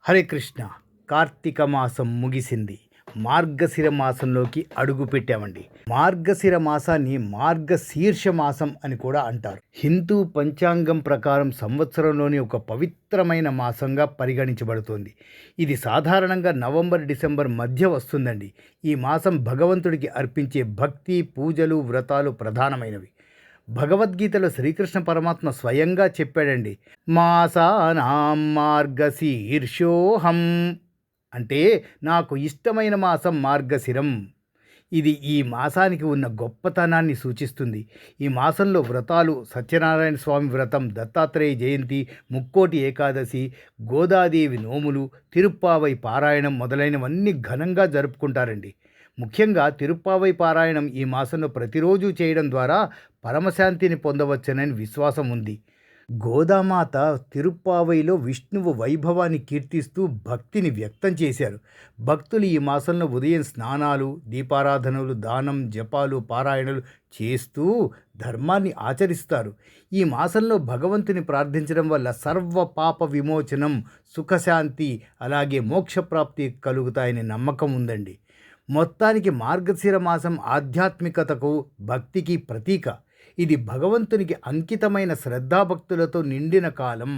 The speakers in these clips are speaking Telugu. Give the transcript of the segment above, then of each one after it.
హరే కృష్ణ. కార్తీక మాసం ముగిసింది. మార్గశిర మాసంలోకి అడుగు పెట్టామండి. మార్గశిర మాసాన్ని మార్గశీర్ష మాసం అని కూడా అంటారు. హిందూ పంచాంగం ప్రకారం సంవత్సరంలోని ఒక పవిత్రమైన మాసంగా పరిగణించబడుతోంది. ఇది సాధారణంగా నవంబర్ డిసెంబర్ మధ్య వస్తుందండి. ఈ మాసం భగవంతుడికి అర్పించే భక్తి, పూజలు, వ్రతాలు ప్రధానమైనవి. భగవద్గీతలో శ్రీకృష్ణ పరమాత్మ స్వయంగా చెప్పాడండి, మాసానాం మార్గశీర్షోహం, అంటే నాకు ఇష్టమైన మాసం మార్గశిరం. ఇది ఈ మాసానికి ఉన్న గొప్పతనాన్ని సూచిస్తుంది. ఈ మాసంలో వ్రతాలు సత్యనారాయణ స్వామి వ్రతం, దత్తాత్రేయ జయంతి, ముక్కోటి ఏకాదశి, గోదాదేవి నోములు, తిరుప్పావై పారాయణం మొదలైనవన్నీ ఘనంగా జరుపుకుంటారండి. ముఖ్యంగా తిరుప్పావై పారాయణం ఈ మాసంలో ప్రతిరోజు చేయడం ద్వారా పరమశాంతిని పొందవచ్చునని విశ్వాసం ఉంది. గోదామాత తిరుప్పావైలో విష్ణువు వైభవాన్ని కీర్తిస్తూ భక్తిని వ్యక్తం చేశారు. భక్తులు ఈ మాసంలో ఉదయం స్నానాలు, దీపారాధనలు, దానం, జపాలు, పారాయణలు చేస్తూ ధర్మాన్ని ఆచరిస్తారు. ఈ మాసంలో భగవంతుని ప్రార్థించడం వల్ల సర్వ పాప విమోచనం, సుఖశాంతి, అలాగే మోక్షప్రాప్తి కలుగుతాయని నమ్మకం ఉందండి. మొత్తానికి మార్గశిర మాసం ఆధ్యాత్మికతకు, భక్తికి ప్రతీక. ఇది భగవంతునికి అంకితమైన శ్రద్ధాభక్తులతో నిండిన కాలం.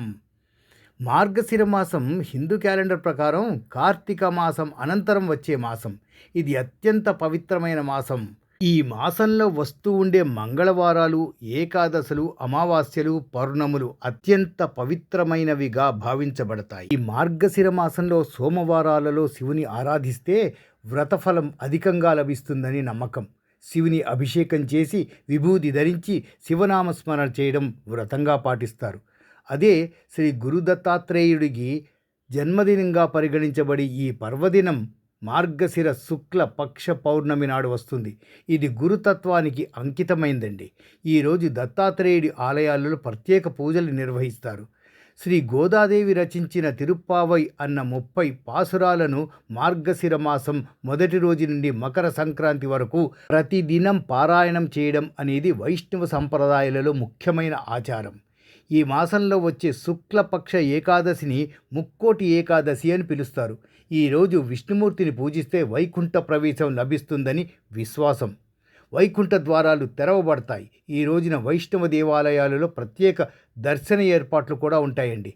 మార్గశిర మాసం హిందూ క్యాలెండర్ ప్రకారం కార్తీక మాసం అనంతరం వచ్చే మాసం. ఇది అత్యంత పవిత్రమైన మాసం. ఈ మాసంలో వస్తూ ఉండే మంగళవారాలు, ఏకాదశులు, అమావాస్యలు, పౌర్ణములు అత్యంత పవిత్రమైనవిగా భావించబడతాయి. ఈ మార్గశిర మాసంలో సోమవారాలలో శివుని ఆరాధిస్తే వ్రతఫలం అధికంగా లభిస్తుందని నమ్మకం. శివుని అభిషేకం చేసి విభూది ధరించి శివనామస్మరణ చేయడం వ్రతంగా పాటిస్తారు. అదే శ్రీ గురు దత్తాత్రేయుడికి జన్మదినంగా పరిగణించబడి ఈ పర్వదినం మార్గశిర శుక్ల పక్ష పౌర్ణమి నాడు వస్తుంది. ఇది గురుతత్వానికి అంకితమైందండి. ఈరోజు దత్తాత్రేయుడి ఆలయాలలో ప్రత్యేక పూజలు నిర్వహిస్తారు. శ్రీ గోదాదేవి రచించిన తిరుప్పావై అన్న 30 పాసురాలను మార్గశిర మాసం మొదటి రోజు నుండి మకర సంక్రాంతి వరకు ప్రతిదినం పారాయణం చేయడం అనేది వైష్ణవ సంప్రదాయాలలో ముఖ్యమైన ఆచారం. ఈ మాసంలో వచ్చే శుక్లపక్ష ఏకాదశిని ముక్కోటి ఏకాదశి అని పిలుస్తారు. ఈరోజు విష్ణుమూర్తిని పూజిస్తే వైకుంఠ ప్రవేశం లభిస్తుందని విశ్వాసం. వైకుంఠ ద్వారాలు తెరవబడతాయి. ఈ రోజున వైష్ణవ దేవాలయాలలో ప్రత్యేక దర్శన ఏర్పాట్లు కూడా ఉంటాయండి.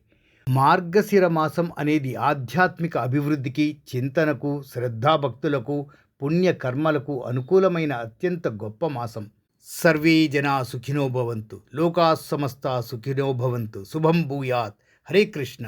మార్గశిర మాసం అనేది ఆధ్యాత్మిక అభివృద్ధికి, చింతనకు, శ్రద్ధాభక్తులకు, పుణ్యకర్మలకు అనుకూలమైన అత్యంత గొప్ప మాసం. సర్వే జనా సుఖినో భవంతు, లోకా సమస్తా సుఖినో భవంతు, శుభం భూయాత్. హరే కృష్ణ.